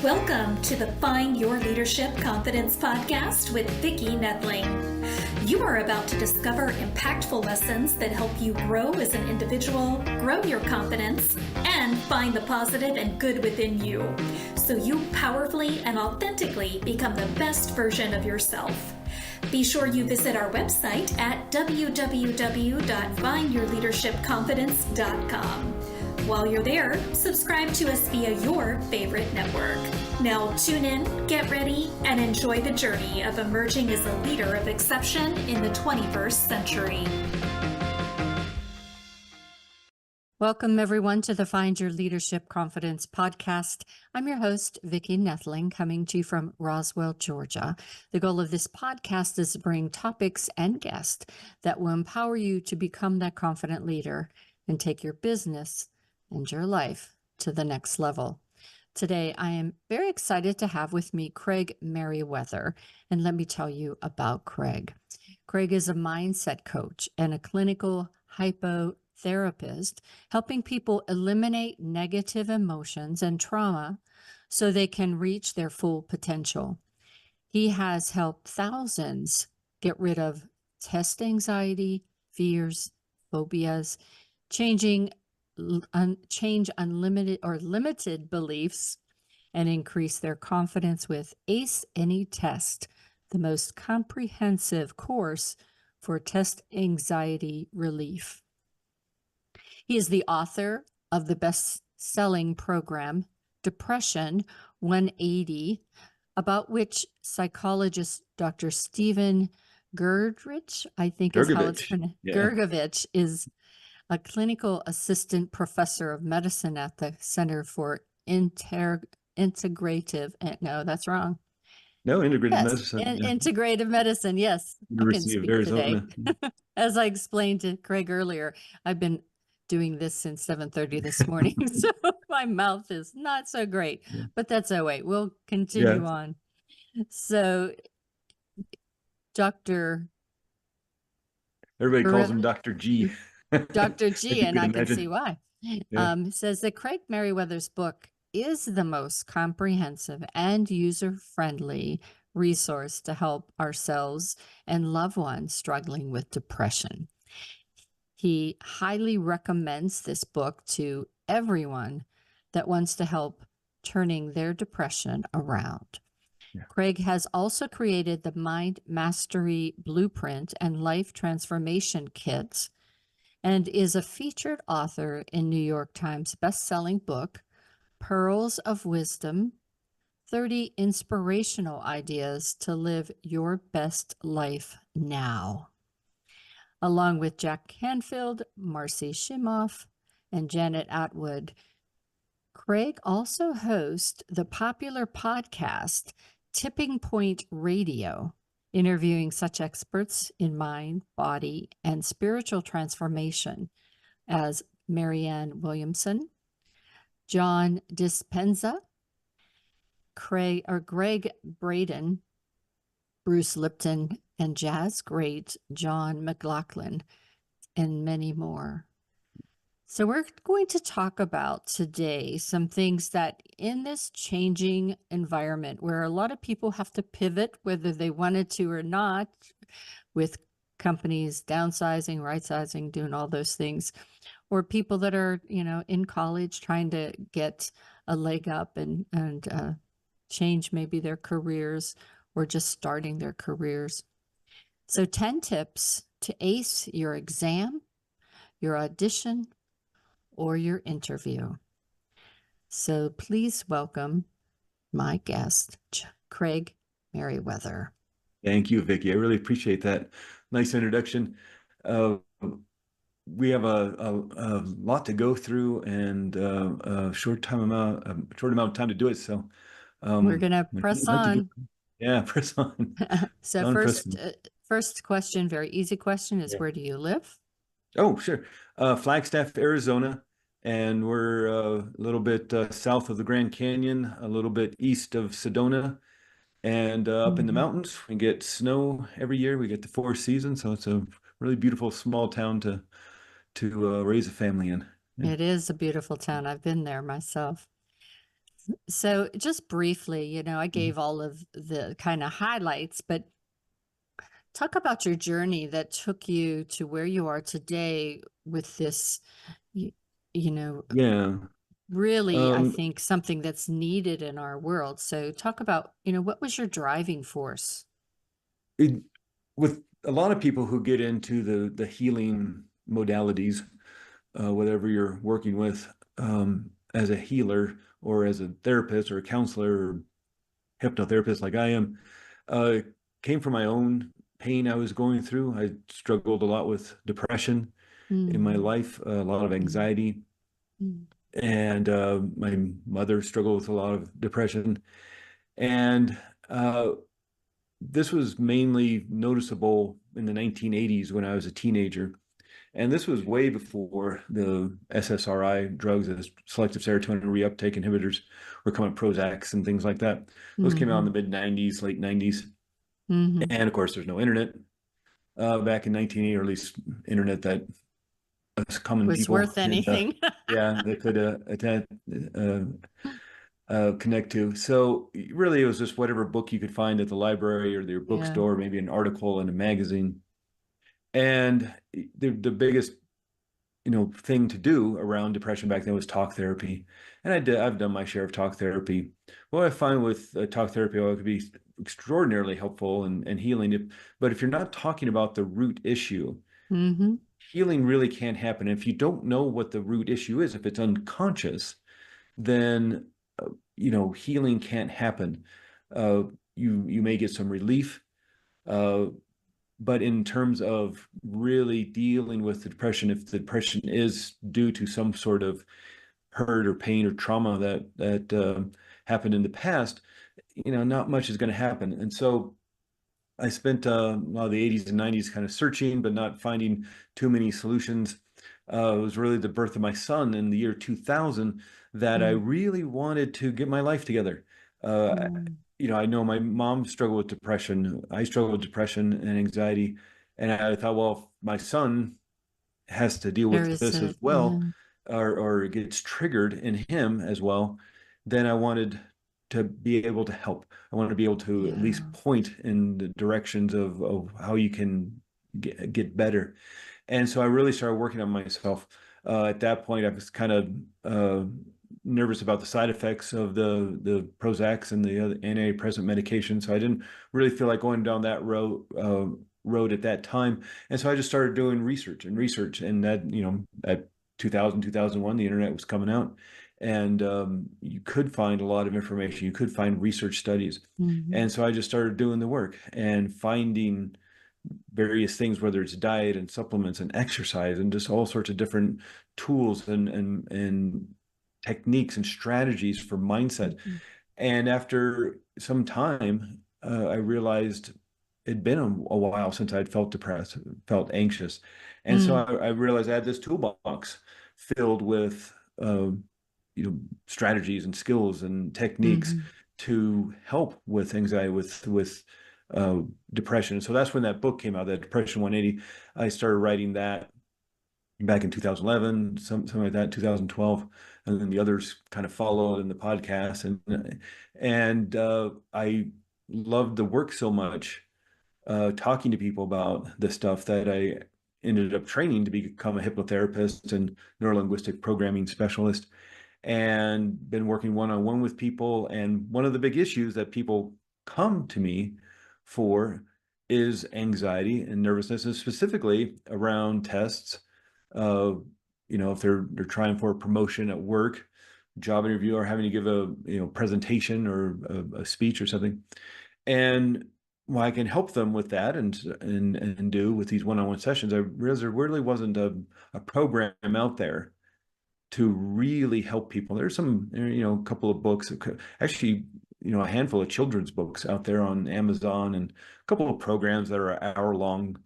Welcome to the Find Your Leadership Confidence podcast with Vicki Noethling. You are about to discover impactful lessons that help you grow as an individual, grow your confidence, and find the positive and good within you, so you powerfully and authentically become the best version of yourself. Be sure you visit our website at www.findyourleadershipconfidence.com. While you're there, subscribe to us via your favorite network. Now tune in, get ready, and enjoy the journey of emerging as a leader of exception in the 21st century. Welcome, everyone, to the Find Your Leadership Confidence podcast. I'm your host, Vicki Noethling, coming to you from Roswell, Georgia. The goal of this podcast is to bring topics and guests that will empower you to become that confident leader and take your business and your life to the next level. Today, I am very excited to have with me Craig Meriwether, and let me tell you about Craig. Craig is a mindset coach and a clinical hypnotherapist, helping people eliminate negative emotions and trauma so they can reach their full potential. He has helped thousands get rid of test anxiety, fears, phobias, change unlimited or limited beliefs, and increase their confidence with Ace Any Test, the most comprehensive course for test anxiety relief. He is the author of the best-selling program, Depression 180, about which psychologist Dr. Stephen Gergovich, I think is how it's pronounced, Gergovich, is a clinical assistant professor of medicine at the Center for Integrative, medicine. Integrative medicine, yes. University of Arizona. As I explained to Craig earlier, I've been doing this since 7:30 this morning, so my mouth is not so great, but that's all right. We'll continue on. So, Everybody calls him Dr. G. Dr. G, and I can see why. Says that Craig Meriwether's book is the most comprehensive and user-friendly resource to help ourselves and loved ones struggling with depression. He highly recommends this book to everyone that wants to help turning their depression around. Craig has also created the Mind Mastery Blueprint and Life Transformation Kits, and is a featured author in New York Times best-selling book, Pearls of Wisdom, 30 Inspirational Ideas to Live Your Best Life Now. Along with Jack Canfield, Marcy Shimoff, and Janet Atwood, Craig also hosts the popular podcast Tipping Point Radio, interviewing such experts in mind, body, and spiritual transformation as Marianne Williamson, John Dispenza, Greg Braden, Bruce Lipton, and jazz great John McLaughlin, and many more. So we're going to talk about today some things that in this changing environment where a lot of people have to pivot, whether they wanted to or not, with companies downsizing, right-sizing, doing all those things, or people that are, in college trying to get a leg up and change maybe their careers or just starting their careers. So 10 tips to ace your exam, your audition, or your interview. So please welcome my guest, Craig Meriwether. Thank you, Vicki. I really appreciate that. Nice introduction. We have a lot to go through and a short amount of time to do it. So we're gonna press on. Press on. So first question, very easy question, is where do you live? Oh, sure. Flagstaff, Arizona. And we're a little bit south of the Grand Canyon, a little bit east of Sedona, and up in the mountains. We get snow every year. We get the 4 seasons, so it's a really beautiful small town to raise a family in. It is a beautiful town. I've been there myself. So just briefly, you know, I gave all of the kind of highlights, but talk about your journey that took you to where you are today with this, you, you know, Yeah. really, I Um, think something that's needed in our world. So talk about, you know, what was your driving force? it, with a lot of people who get into the healing modalities, whatever you're working with, as a healer or as a therapist or a counselor or hypnotherapist like I am, uh, came from my own pain I was going through. I struggled a lot with depression in my Mm, life, a lot of mm, anxiety, mm, and my mother struggled with a lot of depression. And uh, this was mainly noticeable in the 1980s when I was a teenager. And this was way before the SSRI drugs, the selective serotonin reuptake inhibitors, were coming, Prozacs and things like that. Those came out in the mhm, mid 90s, late 90s. mhm. And of course, there's no internet back in 1980, or at least internet that us common Was people worth could, anything. yeah, they could uh, connect to. So really, it was just whatever book you could find at the library or your Yeah. bookstore, maybe an article in a magazine. And the biggest thing to do around depression back then was talk therapy. And I've done my share of talk therapy. What I find with talk therapy, it could be extraordinarily helpful and healing. But if you're not talking about the root issue, Mm-hmm. healing really can't happen. If you don't know what the root issue is, if it's unconscious, then healing can't happen. Uh, you may get some relief, uh, but in terms of really dealing with the depression, if the depression is due to some sort of hurt or pain or trauma that happened in the past, not much is going to happen. And so I spent a lot of the 80s and 90s kind of searching, but not finding too many solutions. It was really the birth of my son in the year 2000 that I Mm, really wanted to get my life together. Uh, mm. I know my mom struggled with depression. I struggled with depression and anxiety. And I thought, well, if my son has to deal There with is this as it. Yeah. well, or gets triggered in him as well, then I wanted to be able to help. I wanted to be able to at least Yeah. point in the directions of how you can get better. And so I really started working on myself. At that point, I was kind of nervous about the side effects of the Prozacs and the other antidepressant medication. So I didn't really feel like going down that road at that time. And so I just started doing research. And that, at 2000, 2001, the internet was coming out. And you could find a lot of information. You could find research studies. Mm-hmm. And so I just started doing the work and finding various things, whether it's diet and supplements and exercise and just all sorts of different tools and techniques and strategies for mindset. Mm-hmm. And after some time, I realized it'd been a while since I'd felt depressed, felt anxious. And so Mm, I realized I had this toolbox filled with, strategies and skills and techniques mm-hmm. to help with anxiety, with uh, depression. So that's when that book came out, that Depression 180. I started writing that back in 2011, something like that, 2012, and then the others kind of followed in the podcast. And I loved the work so much, talking to people about this stuff, that I ended up training to become a hypnotherapist and neurolinguistic programming specialist, and been working one-on-one with people. And one of the big issues that people come to me for is anxiety and nervousness, and specifically around tests. Uh, if they're trying for a promotion at work, job interview, or having to give a presentation or a speech or something. And well, I can help them with that and do with these one-on-one sessions. I realized there really wasn't a program out there to really help people. There's some, a couple of books, actually, a handful of children's books out there on Amazon, and a couple of programs that are an hour long,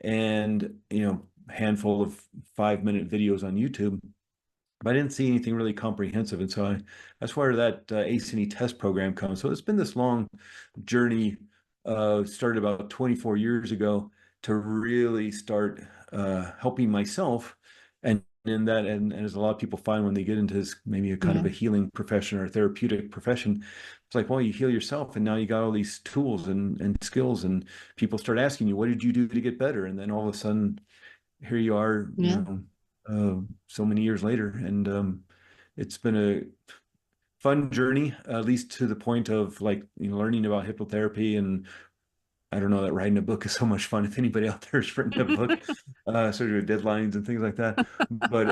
and, a handful of 5-minute videos on YouTube. But I didn't see anything really comprehensive. And so that's where that ACE test program comes. So it's been this long journey, started about 24 years ago, to really start helping myself and in that, and as a lot of people find when they get into this, maybe a kind of a healing profession or a therapeutic profession, it's like, well, you heal yourself, and now you got all these tools and skills, and people start asking you, what did you do to get better? And then all of a sudden, here you are, so many years later, and it's been a fun journey, at least to the point of like, learning about hypnotherapy. And I don't know that writing a book is so much fun. If anybody out there has written a book, sort of deadlines and things like that. But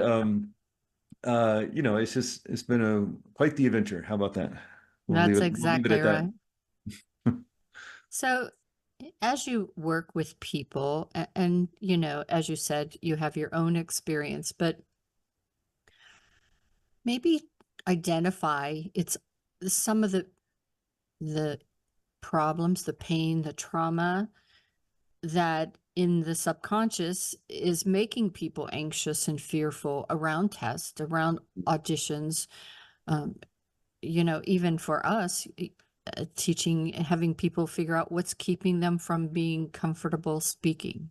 it's been quite the adventure. How about that? That's We'll leave it exactly at that. right. So as you work with people and, as you said, you have your own experience, but maybe identify some of the problems, the pain, the trauma that in the subconscious is making people anxious and fearful around tests, around auditions. Even for us, teaching, having people figure out what's keeping them from being comfortable speaking.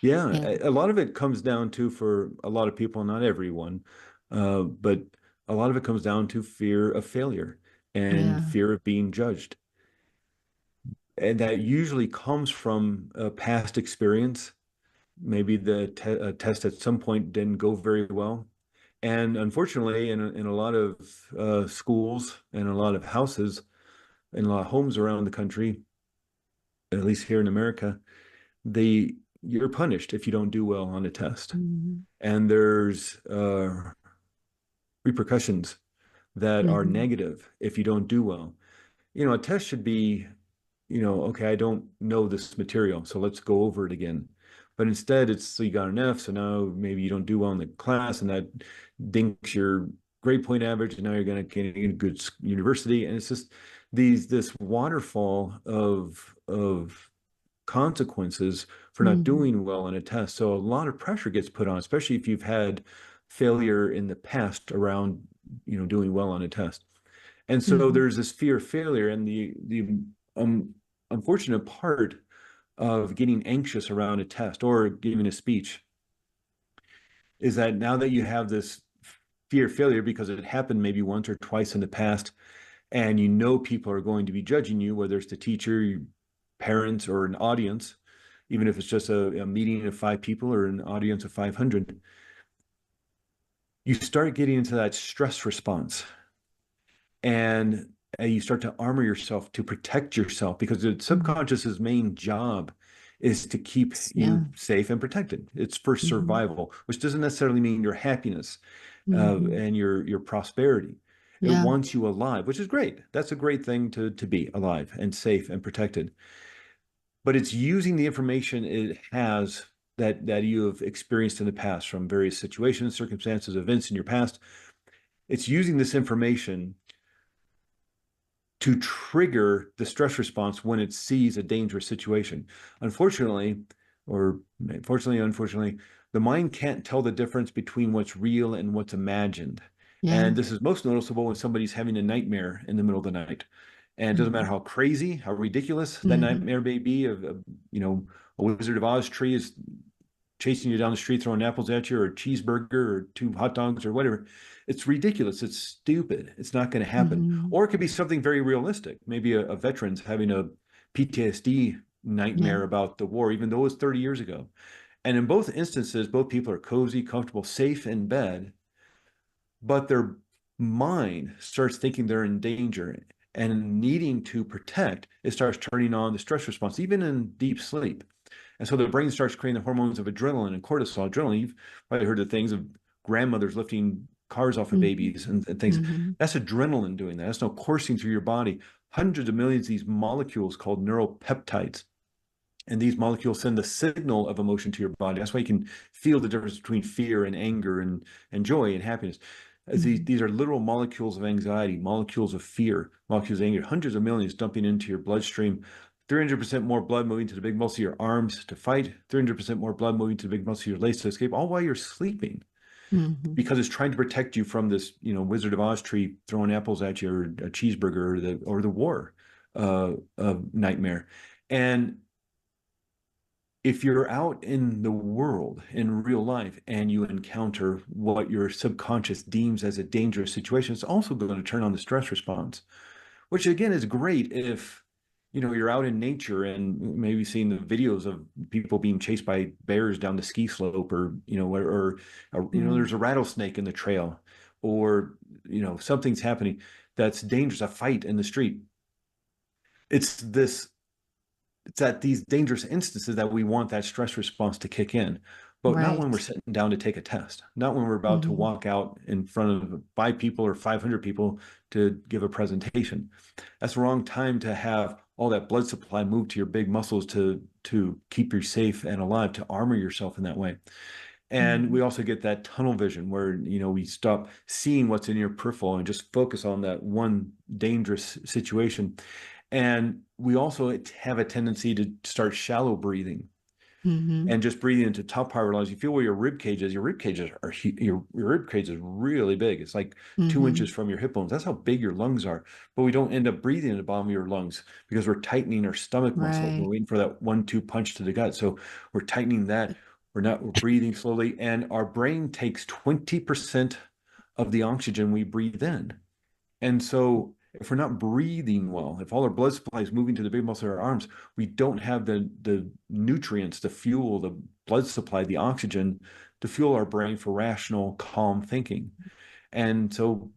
Yeah, a lot of it comes down to, for a lot of people, not everyone, but a lot of it comes down to fear of failure and fear of being judged. And that usually comes from a past experience. Maybe the test at some point didn't go very well. And unfortunately, in a lot of schools and a lot of houses and a lot of homes around the country, at least here in America, you're punished if you don't do well on a test. And there's repercussions that are negative if you don't do well. A test should be, okay, I don't know this material, so let's go over it again. But instead, it's, so you got an F, so now maybe you don't do well in the class, and that dinks your grade point average, and now you're going to get a good university. And it's just this waterfall of consequences for not doing well on a test. So a lot of pressure gets put on, especially if you've had failure in the past around, doing well on a test. And so there's this fear of failure, and the unfortunate part of getting anxious around a test or giving a speech is that now that you have this fear of failure because it happened maybe once or twice in the past, and people are going to be judging you, whether it's the teacher, parents, or an audience, even if it's just a meeting of 5 people or an audience of 500, you start getting into that stress response. And you start to armor yourself to protect yourself, because the subconscious's main job is to keep you safe and protected. It's for survival, which doesn't necessarily mean your happiness and your prosperity. It wants you alive, which is great. That's a great thing to be alive and safe and protected. But it's using the information it has that you have experienced in the past from various situations, circumstances, events in your past. It's using this information to trigger the stress response when it sees a dangerous situation. Unfortunately, the mind can't tell the difference between what's real and what's imagined. And this is most noticeable when somebody's having a nightmare in the middle of the night. And it doesn't matter how crazy, how ridiculous that nightmare may be, of a Wizard of Oz tree is chasing you down the street, throwing apples at you, or a cheeseburger, or 2 hot dogs, or whatever. It's ridiculous. It's stupid. It's not going to happen. Or it could be something very realistic. Maybe a veteran's having a PTSD nightmare about the war, even though it was 30 years ago. And in both instances, both people are cozy, comfortable, safe in bed, but their mind starts thinking they're in danger and needing to protect. It starts turning on the stress response, even in deep sleep. And so the brain starts creating the hormones of adrenaline and cortisol. Adrenaline, you've probably heard the things of grandmothers lifting cars off of babies and things. That's adrenaline doing that. That's now coursing through your body. Hundreds of millions of these molecules called neuropeptides. And these molecules send the signal of emotion to your body. That's why you can feel the difference between fear and anger and joy and happiness. These are literal molecules of anxiety, molecules of fear, molecules of anger, hundreds of millions dumping into your bloodstream. 300% more blood moving to the big muscle of your arms to fight, 300% more blood moving to the big muscle of your legs to escape, all while you're sleeping. Because it's trying to protect you from this, Wizard of Oz tree throwing apples at you, or a cheeseburger, or the war nightmare. And if you're out in the world in real life and you encounter what your subconscious deems as a dangerous situation, it's also going to turn on the stress response, which again is great if, you know, you're out in nature and maybe seeing the videos of people being chased by bears down the ski slope, or, you know, you know, there's a rattlesnake in the trail, or, you know, something's happening that's dangerous, a fight in the street. It's at these dangerous instances that we want that stress response to kick in, but not when we're Right. sitting down to take a test, not when we're about to Mm-hmm. walk out in front of 5 people or 500 people to give a presentation. That's the wrong time to have all that blood supply move to your big muscles to keep you safe and alive, to armor yourself in that way. And Mm-hmm. we also get that tunnel vision where, you know, we stop seeing what's in your peripheral and just focus on that one dangerous situation. And we also have a tendency to start shallow breathing Mm-hmm. and just breathing into top part of our lungs. You feel where your rib cage is. Your rib cage your rib cage is really big. It's like 2 inches from your hip bones. That's how big your lungs are. But we don't end up breathing in the bottom of your lungs because we're tightening our stomach muscles. We're Right. waiting for that 1-2 punch to the gut. So we're tightening that. We're breathing slowly, and our brain takes 20% of the oxygen we breathe in. And so if we're not breathing well, if all our blood supply is moving to the big muscle of our arms, we don't have the nutrients to fuel the blood supply, the oxygen to fuel our brain for rational, calm thinking. And so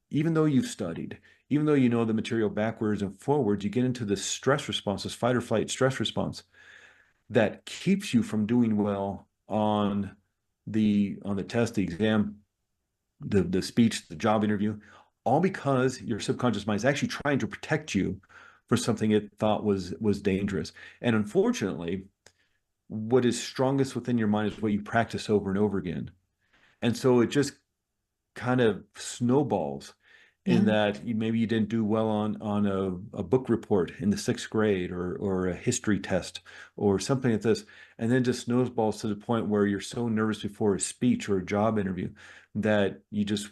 even though you've studied, even though you know the material backwards and forwards, you get into this stress response, this fight or flight stress response that keeps you from doing well on the test, the exam, the speech, the job interview, all because your subconscious mind is actually trying to protect you for something it thought was dangerous. And unfortunately, what is strongest within your mind is what you practice over and over again. And so it just kind of snowballs in Yeah. that maybe you didn't do well on a book report in the 6th grade, or a history test or something like this, and then just snowballs to the point where you're so nervous before a speech or a job interview that you just,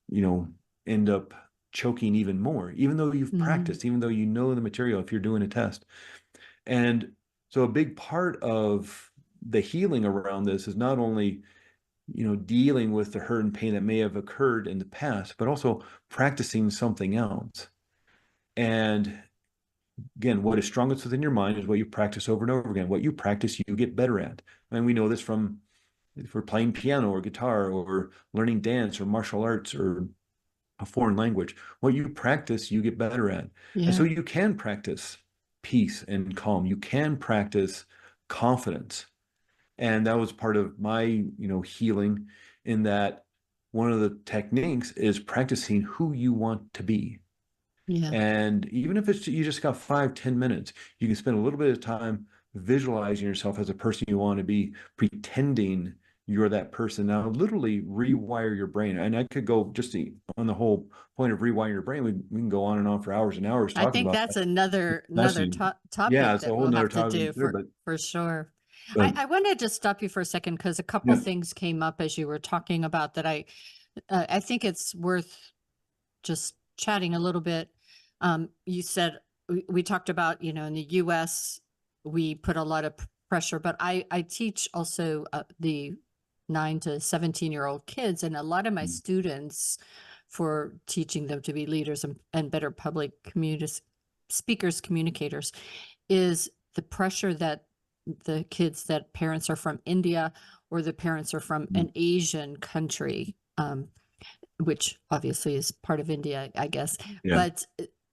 you know, end up choking even more, even though you've Mm-hmm. practiced, even though you know the material if you're doing a test. And so a big part of the healing around this is not only, you know, dealing with the hurt and pain that may have occurred in the past, but also practicing something else. And again, what is strongest within your mind is what you practice over and over again. What you practice, you get better at. And we know this from, if we're playing piano or guitar or learning dance or martial arts or a foreign language. What you practice, you get better at. And so Yeah. you can practice peace and calm. You can practice confidence. And that was part of my, you know, healing, in that one of the techniques is practicing who you want to be. Yeah. And even if it's, you just got 5-10 minutes, you can spend a little bit of time visualizing yourself as a person you want to be, pretending you're that person. Now, literally rewire your brain. And I could go just on the whole point of rewiring your brain. We can go on and on for hours and hours I talking think about that's another that. Yeah, topic it's a that whole we'll nother have to topic do consider, for sure. but I wanted to stop you for a second because a couple yeah. things came up as you were talking about that I think it's worth just chatting a little bit. You said we talked about, you know, in the U.S. we put a lot of pressure, but I teach also the 9 to 17-year-old kids, and a lot of my students, for teaching them to be leaders and better public speakers, communicators, is the pressure that the kids that parents are from India or the parents are from an Asian country, which obviously is part of India, I guess. Yeah. But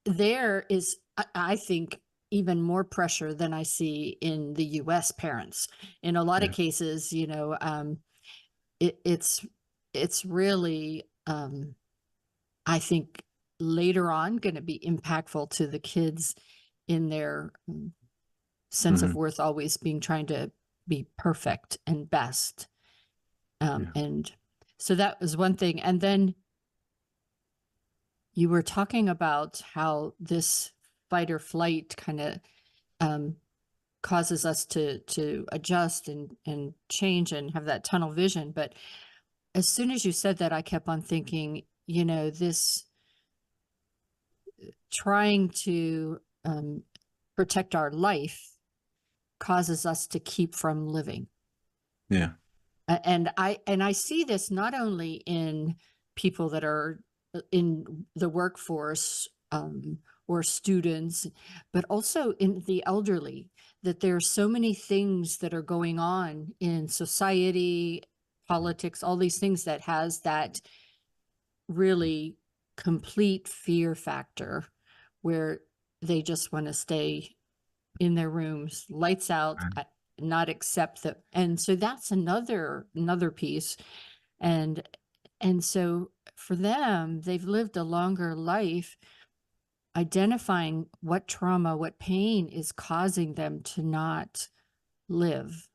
there is, I think, even more pressure than I see in the US parents. In a lot of cases, you know, it's really, I think, later on going to be impactful to the kids in their sense of worth, always trying to be perfect and best. And so that was one thing. And then you were talking about how this fight or flight kind of causes us to adjust and change and have that tunnel vision. But as soon as you said that, I kept on thinking, you know, this trying to protect our life causes us to keep from living. Yeah. And I see this not only in people that are in the workforce, or students, but also in the elderly, that there are so many things that are going on in society, politics, all these things that has that really complete fear factor where they just want to stay in their rooms, lights out, not accept that. And so that's another piece. And so for them, they've lived a longer life identifying what trauma, what pain is causing them to not live.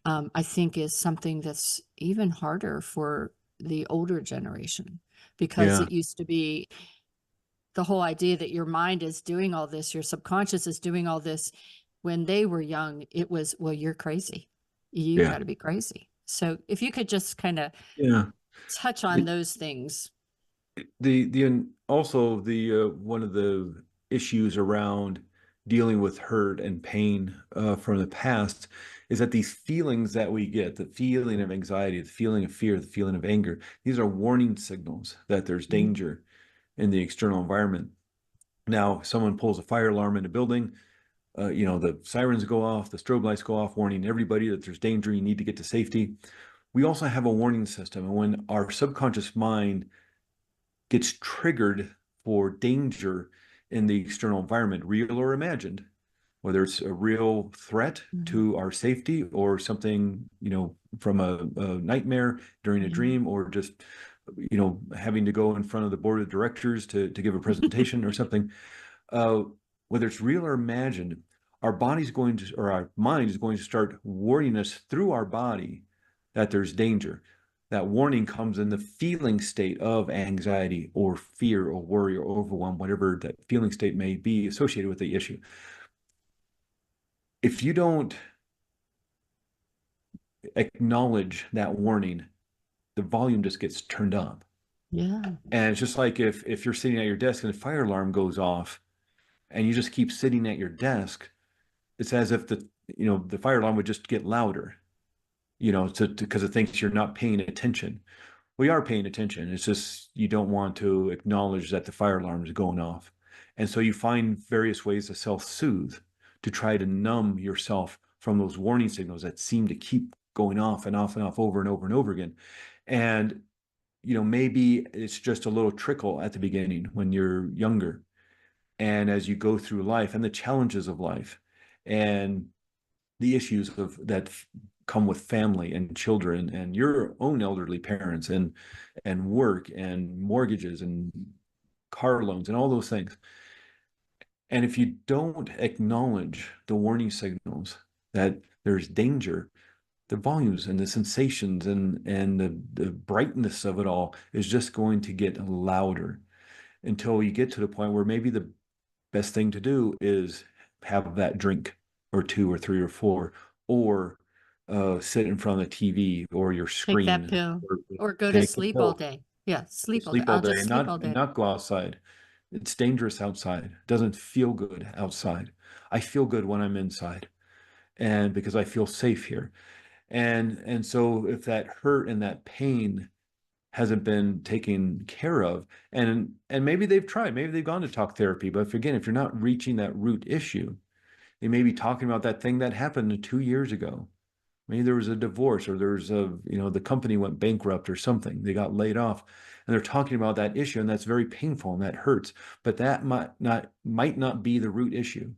I think is something that's even harder for the older generation, because Yeah. it used to be the whole idea that your mind is doing all this, your subconscious is doing all this. When they were young, it was, well, you're crazy. You got to be crazy. So if you could just kind of touch on those things. Also the one of the issues around dealing with hurt and pain from the past is that these feelings that we get, the feeling of anxiety, the feeling of fear, the feeling of anger, these are warning signals that there's danger in the external environment. Now, someone pulls a fire alarm in a building, the sirens go off, the strobe lights go off, warning everybody that there's danger, you need to get to safety. We also have a warning system, and when our subconscious mind gets triggered for danger in the external environment, real or imagined, whether it's a real threat to our safety or something, from a nightmare during a dream, or just, having to go in front of the board of directors to give a presentation or something, whether it's real or imagined, our mind is going to start warning us through our body that there's danger. That warning comes in the feeling state of anxiety or fear or worry or overwhelm, whatever that feeling state may be associated with the issue. If you don't acknowledge that warning, the volume just gets turned up. Yeah. And it's just like if you're sitting at your desk and the fire alarm goes off and you just keep sitting at your desk, it's as if the fire alarm would just get louder, because it thinks you're not paying attention. We are paying attention. It's just you don't want to acknowledge that the fire alarm is going off. And so you find various ways to self-soothe, to try to numb yourself from those warning signals that seem to keep going off and off and off over and over and over again. And, maybe it's just a little trickle at the beginning when you're younger. And as you go through life and the challenges of life and the issues that come with family and children and your own elderly parents and work and mortgages and car loans and all those things. And if you don't acknowledge the warning signals that there's danger, the volumes and the sensations and the brightness of it all is just going to get louder until you get to the point where maybe the best thing to do is have that drink or two or three or four, or sit in front of the TV or your screen. Take that pill, or go to sleep all day. Yeah, sleep all day. I'll just sleep all day. And not go outside. It's dangerous outside. It doesn't feel good outside. I feel good when I'm inside, and because I feel safe here. And so if that hurt and that pain hasn't been taken care of, and maybe they've tried, maybe they've gone to talk therapy, but if you're not reaching that root issue, they may be talking about that thing that happened 2 years ago. Maybe there was a divorce, or there's the company went bankrupt or something. They got laid off, and they're talking about that issue, and that's very painful and that hurts. But that might not be the root issue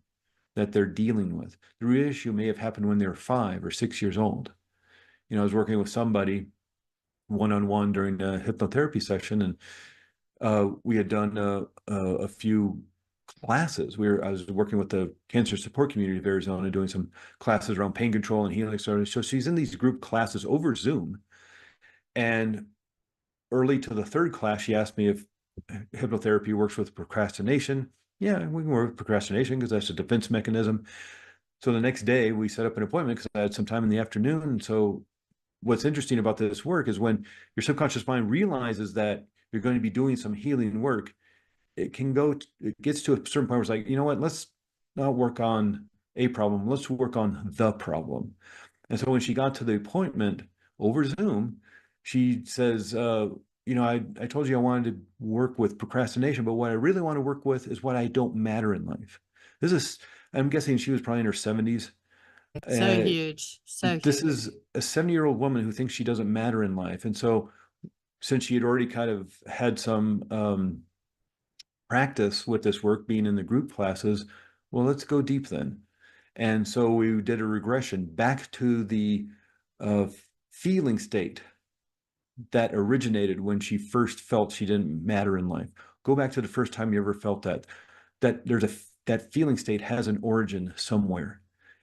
that they're dealing with. The root issue may have happened when they were 5 or 6 years old. I was working with somebody one-on-one during a hypnotherapy session, and we had done a few classes. I was working with the cancer support community of Arizona, doing some classes around pain control and healing. So she's in these group classes over Zoom. And early to the third class, she asked me if hypnotherapy works with procrastination. Yeah, we can work with procrastination because that's a defense mechanism. So the next day we set up an appointment because I had some time in the afternoon. And so what's interesting about this work is when your subconscious mind realizes that you're going to be doing some healing work, it gets to a certain point where it's like, you know what, let's not work on a problem. Let's work on the problem. And so when she got to the appointment over Zoom, she says, I told you I wanted to work with procrastination, but what I really want to work with is what I don't matter in life. I'm guessing she was probably in her 70s. So huge. So This huge. is a 70-year-old woman who thinks she doesn't matter in life. And so since she had already kind of had some practice with this work being in the group classes, well, let's go deep then. And so we did a regression back to the feeling state that originated when she first felt she didn't matter in life. Go back to the first time you ever felt that that feeling state has an origin somewhere.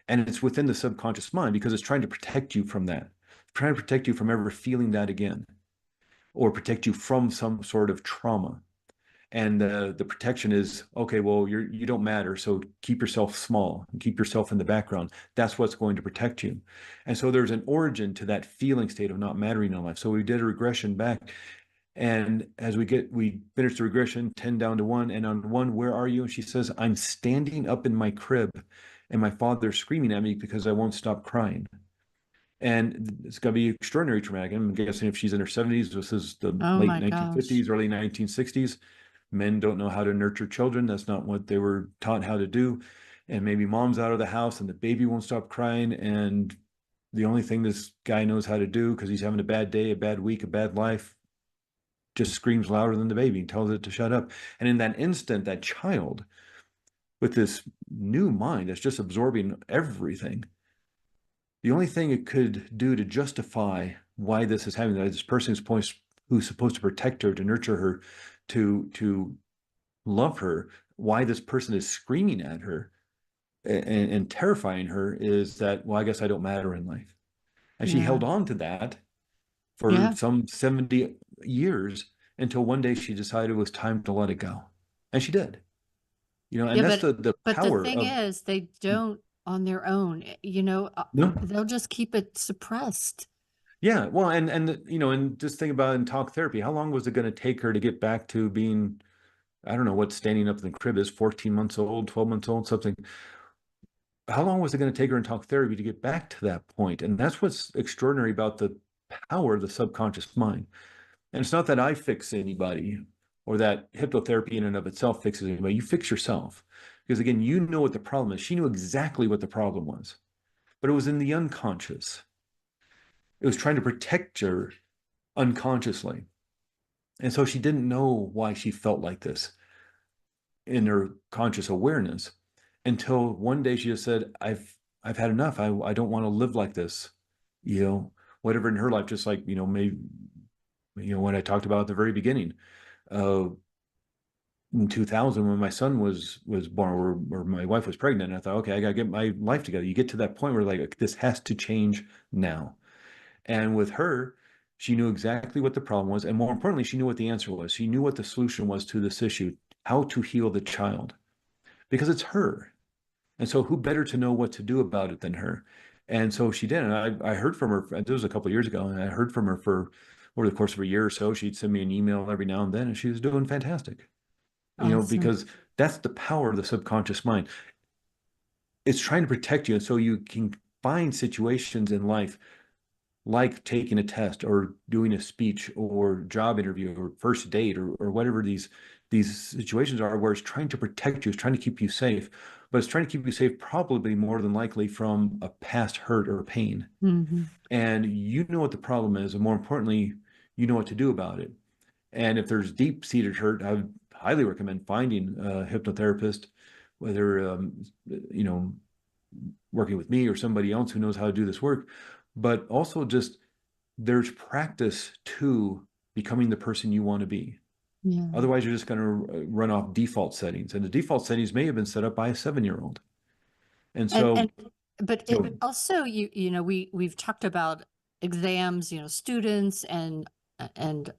And it's within the subconscious mind because it's trying to protect you from that. It's trying to protect you from ever feeling that again, or protect you from some sort of trauma. And the protection is, okay, well, you don't matter, so keep yourself small and keep yourself in the background. That's what's going to protect you. And so there's an origin to that feeling state of not mattering in life. So we did a regression back, and as we finished the regression, 10 down to 1, and on 1, where are you? And she says, I'm standing up in my crib and my father's screaming at me because I won't stop crying. And it's going to be extraordinarily traumatic. I'm guessing if she's in her 70s, this is the late 1950s, early 1960s. Men don't know how to nurture children. That's not what they were taught how to do. And maybe mom's out of the house and the baby won't stop crying. And the only thing this guy knows how to do, because he's having a bad day, a bad week, a bad life, just screams louder than the baby and tells it to shut up. And in that instant, that child with this new mind that's just absorbing everything, the only thing it could do to justify why this is happening, that this person who's supposed to protect her, to nurture her, to love her, why this person is screaming at her and terrifying her, is that, well, I guess I don't matter in life. And she held on to that for some 70 years until one day she decided it was time to let it go. And she did. And that's the but power the thing is, they don't on their own, No. they'll just keep it suppressed. Yeah. Well, and just think about in talk therapy, how long was it going to take her to get back to being, I don't know what standing up in the crib is, 14 months old, 12 months old, something. How long was it going to take her in talk therapy to get back to that point? And that's what's extraordinary about the power of the subconscious mind. And it's not that I fix anybody or that hypnotherapy in and of itself fixes anybody. You fix yourself. Because again, you know what the problem is. She knew exactly what the problem was, but it was in the unconscious. It was trying to protect her unconsciously. And so she didn't know why she felt like this in her conscious awareness until one day she just said, I've had enough. I don't want to live like this. Whatever in her life, just like, maybe, what I talked about at the very beginning. In 2000, when my son was born, or my wife was pregnant, I thought, okay, I got to get my life together. You get to that point where like, this has to change now. And with her, she knew exactly what the problem was. And more importantly, she knew what the answer was. She knew what the solution was to this issue, how to heal the child, because it's her. And so who better to know what to do about it than her? And so she did. And I heard from her, this was a couple of years ago, and I heard from her for over the course of a year or so. She'd send me an email every now and then, and she was doing fantastic. Awesome. Because that's the power of the subconscious mind. It's trying to protect you. And so you can find situations in life like taking a test or doing a speech or job interview or first date or whatever these situations are, where it's trying to protect you, it's trying to keep you safe, but it's trying to keep you safe probably more than likely from a past hurt or pain. Mm-hmm. And you know what the problem is, and more importantly, you know what to do about it. And if there's deep-seated hurt, I would highly recommend finding a hypnotherapist, whether working with me or somebody else who knows how to do this work. But also just there's practice to becoming the person you want to be. Yeah. Otherwise, you're just going to run off default settings. And the default settings may have been set up by a 7-year-old. And so, but it also, we've talked about exams, students and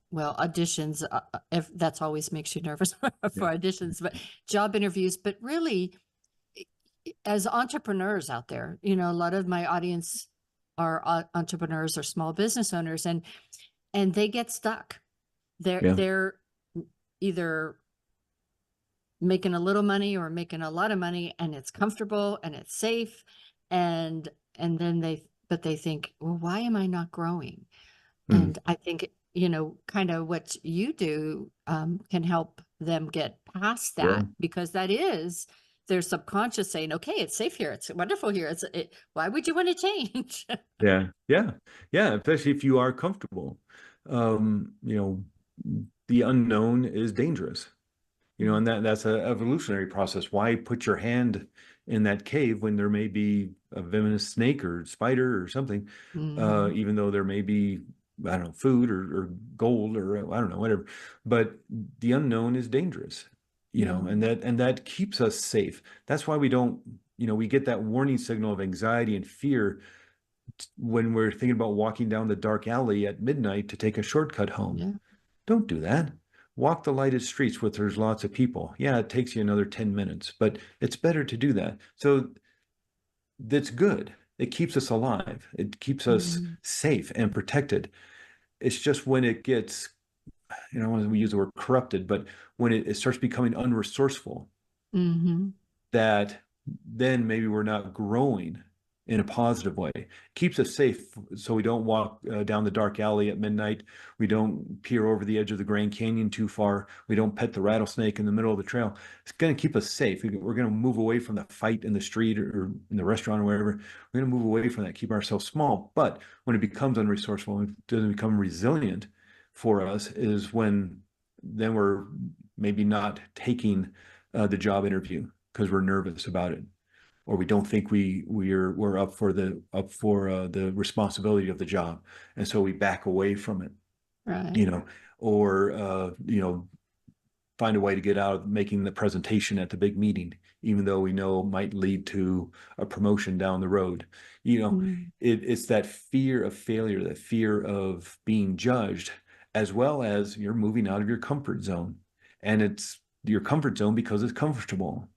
well, auditions, if that's always makes you nervous for auditions, but job interviews, but really as entrepreneurs out there, a lot of my audience are entrepreneurs or small business owners, and they get stuck. They're either making a little money or making a lot of money, and it's comfortable and it's safe. And then they think, well, why am I not growing? Mm. And I think, kind of what you do can help them get past that, Sure. because that is their subconscious saying, okay, it's safe here. It's wonderful here. Why would you want to change? Yeah. Yeah. Yeah. Especially if you are comfortable. You know, the unknown is dangerous. You know, and that's an evolutionary process. Why put your hand in that cave when there may be a venomous snake or spider or something, Mhm. even though there may be, I don't know, food or gold or I don't know, whatever. But the unknown is dangerous, you know, Yeah. and that keeps us safe. That's why we don't, you know, we get that warning signal of anxiety and fear when we're thinking about walking down the dark alley at midnight to take a shortcut home. Yeah. Don't do that. Walk the lighted streets where there's lots of people. Yeah, it takes you another 10 minutes, but it's better to do that. So that's good. It keeps us alive. It keeps us Mhm. safe and protected. It's just when it gets, you know, we use the word corrupted, but when it starts becoming unresourceful, Mhm. that then maybe we're not growing in a positive way. Keeps us safe so we don't walk down the dark alley at midnight. We don't peer over the edge of the Grand Canyon too far. We don't pet the rattlesnake in the middle of the trail. It's going to keep us safe. We're going to move away from the fight in the street or in the restaurant or wherever. We're going to move away from that, keep ourselves small. But when it becomes unresourceful, it doesn't become resilient for us, is when then we're maybe not taking the job interview because we're nervous about it, or we don't think we're up for the responsibility of the job, and so we back away from it, Right. you know, or you know, find a way to get out of making the presentation at the big meeting, even though we know it might lead to a promotion down the road. You know, Mm. it's that fear of failure, that fear of being judged, as well as you're moving out of your comfort zone, and it's your comfort zone because it's comfortable,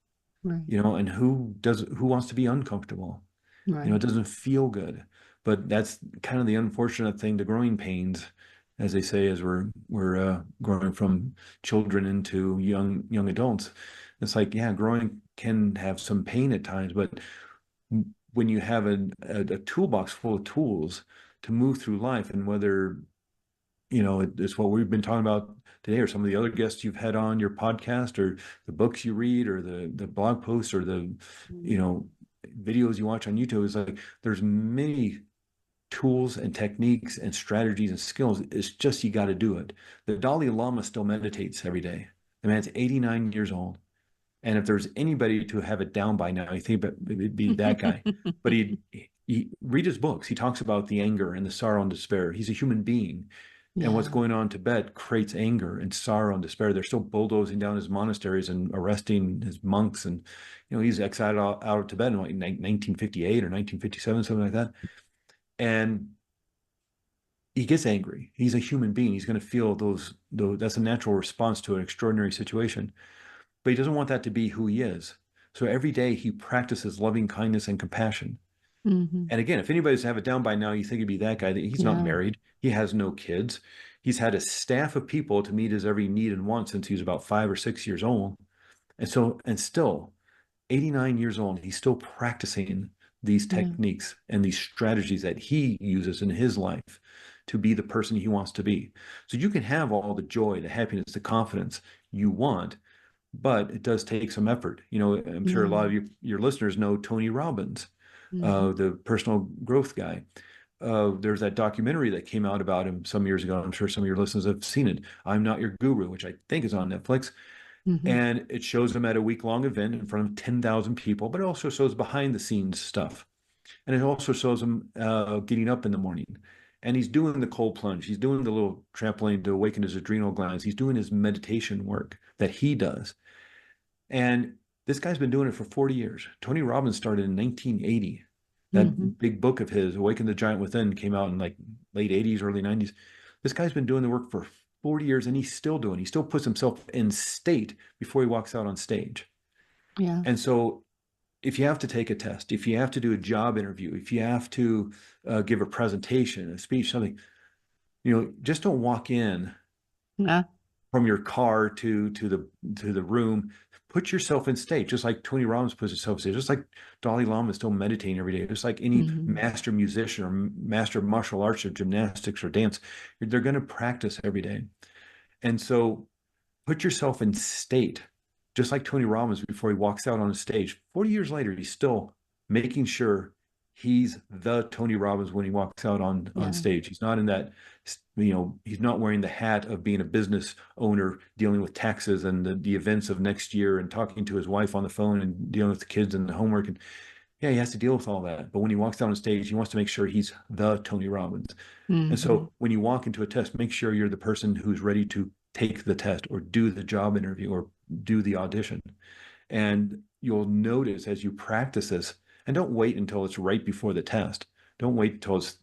Right. you know, and who wants to be uncomfortable? You know, it Right. doesn't feel good. But that's kind of the unfortunate thing, the growing pains, as they say, as we're growing from children into young adults. It's like, yeah, growing can have some pain at times, but when you have a toolbox full of tools to move through life, and whether, you know, it's what we've been talking about today, or some of the other guests you've had on your podcast, or the books you read, or the blog posts, or the, you Mm. know, videos you watch on YouTube, is like there's many tools and techniques and strategies and skills. It's just you got to do it. The Dalai Lama still meditates every day. The man's 89 years old. And if there's anybody to have it down by now, you think it'd be that guy. But he read his books. He talks about the anger and the sorrow and despair. He's a human being. And what's Yeah. going on in Tibet creates anger and sorrow and despair. They're still bulldozing down his monasteries and arresting his monks. And, you know, he's exiled out of Tibet in like 1958 or 1957, something like that. And he gets angry. He's a human being. He's going to feel those. That's a natural response to an extraordinary situation. But he doesn't want that to be who he is. So every day he practices loving kindness and compassion. Mhm. And again, if anybody's to have it down by now, you think it'd be that guy. That he's not Yeah. married. He has no kids. He's had a staff of people to meet his every need and want since he was about 5 or 6 years old. And still 89 years old, he's still practicing these Yeah. techniques and these strategies that he uses in his life to be the person he wants to be. So you can have all the joy, the happiness, the confidence you want, but it does take some effort. You know, I'm sure a lot Yeah. of your listeners know Tony Robbins, Mhm. the personal growth guy. There's that documentary that came out about him some years ago. I'm sure some of your listeners have seen it. I'm Not Your Guru, which I think is on Netflix. Mhm. And it shows him at a week-long event in front of 10,000 people, but it also shows behind the scenes stuff. And it also shows him getting up in the morning. And he's doing the cold plunge. He's doing the little trampoline to awaken his adrenal glands. He's doing his meditation work that he does. And this guy's been doing it for 40 years. Tony Robbins started in 1980. Mhm. That big book of his, Awaken the Giant Within, came out in like late 80s, early 90s. This guy's been doing the work for 40 years, and he's still doing. He still puts himself in state before he walks out on stage. Yeah. And so if you have to take a test, if you have to do a job interview, if you have to give a presentation, a speech, something, you know, just don't walk in Yeah. from your car to the room, put yourself in state, just like Tony Robbins puts himself in state, just like Dalai Lama is still meditating every day, just like any master musician or master of martial arts or gymnastics or dance, they're going to practice every day. And so put yourself in state, just like Tony Robbins before he walks out on a stage. 40 years later, he's still making sure he's the Tony Robbins when he walks out on stage. He's not in that, he's not wearing the hat of being a business owner, dealing with taxes and the events of next year and talking to his wife on the phone and dealing with the kids and the homework. And yeah, he has to deal with all that. But when he walks out on stage, he wants to make sure he's the Tony Robbins. And so when you walk into a test, make sure you're the person who's ready to take the test or do the job interview or do the audition. And you'll notice as you practice this, and don't wait until it's right before the test. Don't wait until it's,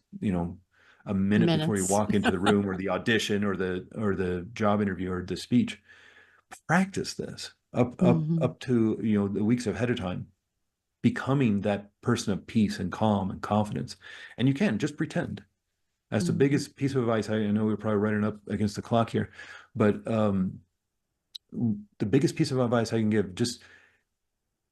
a minute before you walk into the room or the audition or the job interview or the speech. Practice this up to, the weeks ahead of time, becoming that person of peace and calm and confidence. And you can just pretend. That's the biggest piece of advice. I know we're probably running up against the clock here, but the biggest piece of advice I can give, just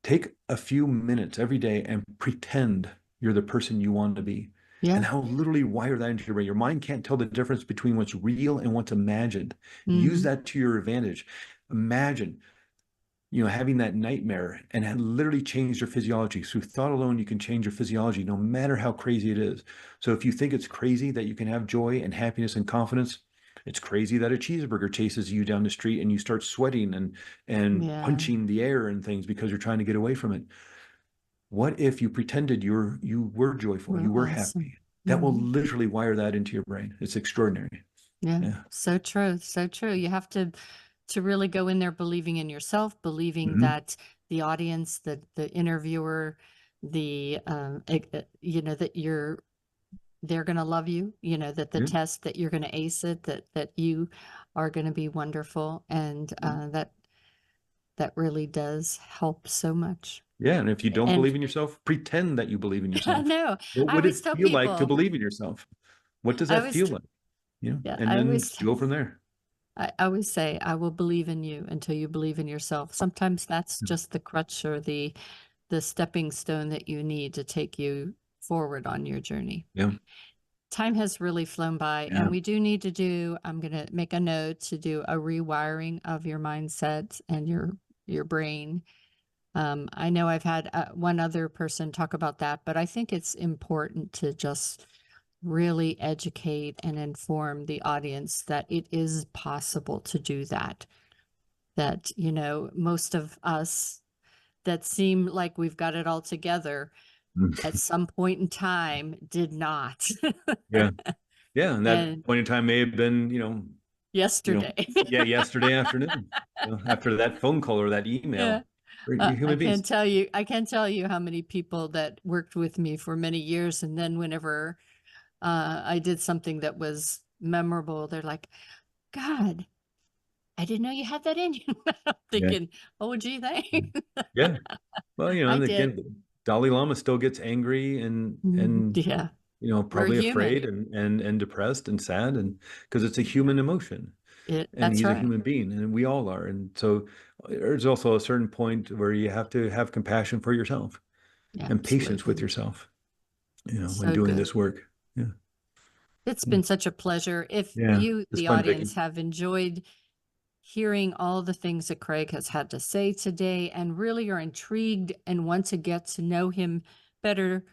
take a few minutes every day and pretend you're the person you want to be. Yeah. And how literally wire that into your brain. Your mind can't tell the difference between what's real and what's imagined. Use that to your advantage. Imagine, having that nightmare and had literally changed your physiology. Through thought alone, you can change your physiology, no matter how crazy it is. So if you think it's crazy that you can have joy and happiness and confidence, it's crazy that a cheeseburger chases you down the street and you start sweating and punching the air and things because you're trying to get away from it. What if you pretended you were joyful, you were happy? That will literally wire that into your brain. It's extraordinary. Yeah. So true. So true. You have to really go in there believing in yourself, believing that the audience, the interviewer, that they're going to love you, that the test, that you're going to ace it, that you are going to be wonderful. And that really does help so much. Yeah. And if you don't believe in yourself, pretend that you believe in yourself. No, what would it feel like to believe in yourself? What does that feel like? And then go from there. I always say, I will believe in you until you believe in yourself. Sometimes that's just the crutch or the stepping stone that you need to take you forward on your journey. Yeah. Time has really flown by, and we do need to I'm going to make a note to do a rewiring of your mindset and your brain. I know I've had one other person talk about that, but I think it's important to just really educate and inform the audience that it is possible to do that. That, most of us that seem like we've got it all together at some point in time did not. Yeah. And that point in time may have been, yesterday. Yesterday afternoon, after that phone call or that email. I can't tell you how many people that worked with me for many years. And then whenever I did something that was memorable, they're like, God, I didn't know you had that in you. I'm thinking, oh, gee, thanks. Yeah. Well, and again, Dalai Lama still gets angry and probably afraid and depressed and sad, and because it's a human emotion. And he's a human being, and we all are. And so there's also a certain point where you have to have compassion for yourself and patience with yourself, when doing this work. Yeah. It's been such a pleasure. If you, the audience, have enjoyed hearing all the things that Craig has had to say today and really are intrigued and want to get to know him better,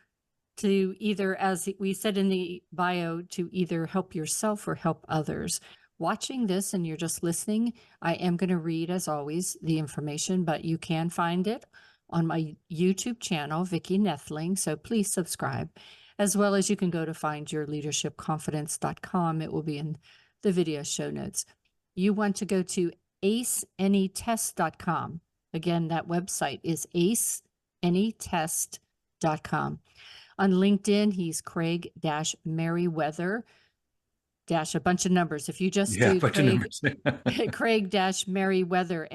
to either, as we said in the bio, to either help yourself or help others. Watching this and you're just listening, I am going to read, as always, the information, but you can find it on my YouTube channel, Vicki Noethling. So please subscribe, as well as you can go to findyourleadershipconfidence.com. It will be in the video show notes. You want to go to aceanytest.com. Again, that website is aceanytest.com. On LinkedIn, he's Craig-Meriwether. A bunch of numbers. If you just do Craig-Meriwether, Meriwether.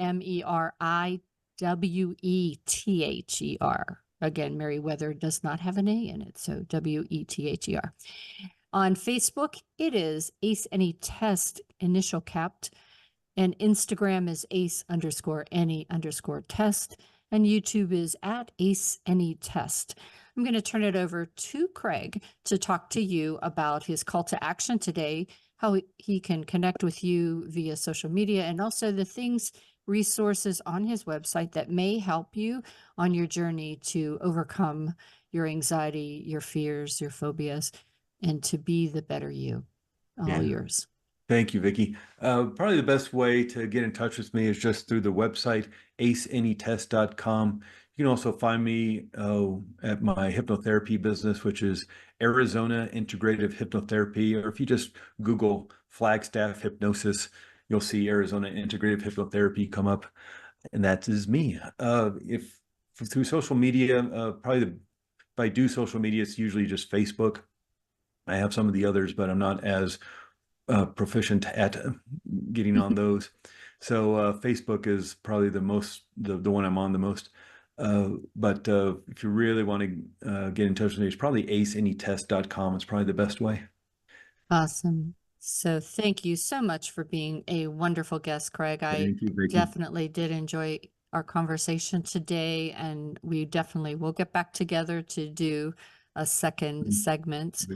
Again, Meriwether does not have an A in it, so Wether. On Facebook, it is Ace Any Test, initial capped. And Instagram is ace_any_test. And YouTube is at AceAnyTest. I'm going to turn it over to Craig to talk to you about his call to action today, how he can connect with you via social media, and also the resources on his website that may help you on your journey to overcome your anxiety, your fears, your phobias, and to be the better you. All yours. Thank you, Vicki. Probably the best way to get in touch with me is just through the website, aceanytest.com. You can also find me at my hypnotherapy business, which is Arizona Integrative Hypnotherapy. Or if you just Google Flagstaff Hypnosis, you'll see Arizona Integrative Hypnotherapy come up, and that is me. If through social media, if I do social media, it's usually just Facebook. I have some of the others, but I'm not as proficient at getting on those. So Facebook is probably the one I'm on the most. But if you really want to get in touch with me, it's probably aceanytest.com. It's probably the best way. Awesome. So thank you so much for being a wonderful guest, Craig. I definitely did enjoy our conversation today, and we definitely will get back together to do a second segment.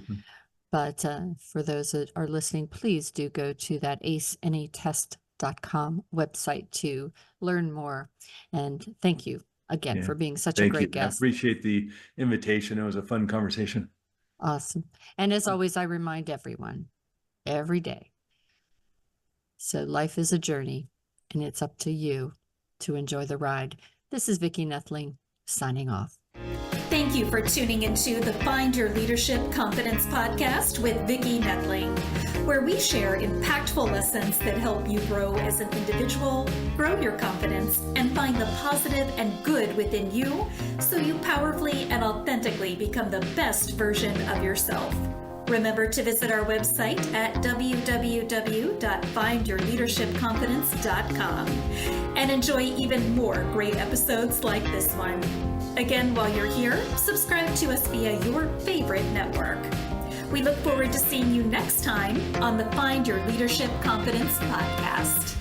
But for those that are listening, please do go to that aceanytest.com website to learn more. And thank you again for being such a great guest. I appreciate the invitation. It was a fun conversation. Awesome. And as always, I remind everyone every day. So life is a journey, and it's up to you to enjoy the ride. This is Vicki Noethling signing off. Thank you for tuning into the Find Your Leadership Confidence podcast with Vicki Noethling, where we share impactful lessons that help you grow as an individual, grow your confidence, and find the positive and good within you so you powerfully and authentically become the best version of yourself. Remember to visit our website at www.findyourleadershipconfidence.com and enjoy even more great episodes like this one. Again, while you're here, subscribe to us via your favorite network. We look forward to seeing you next time on the Find Your Leadership Confidence podcast.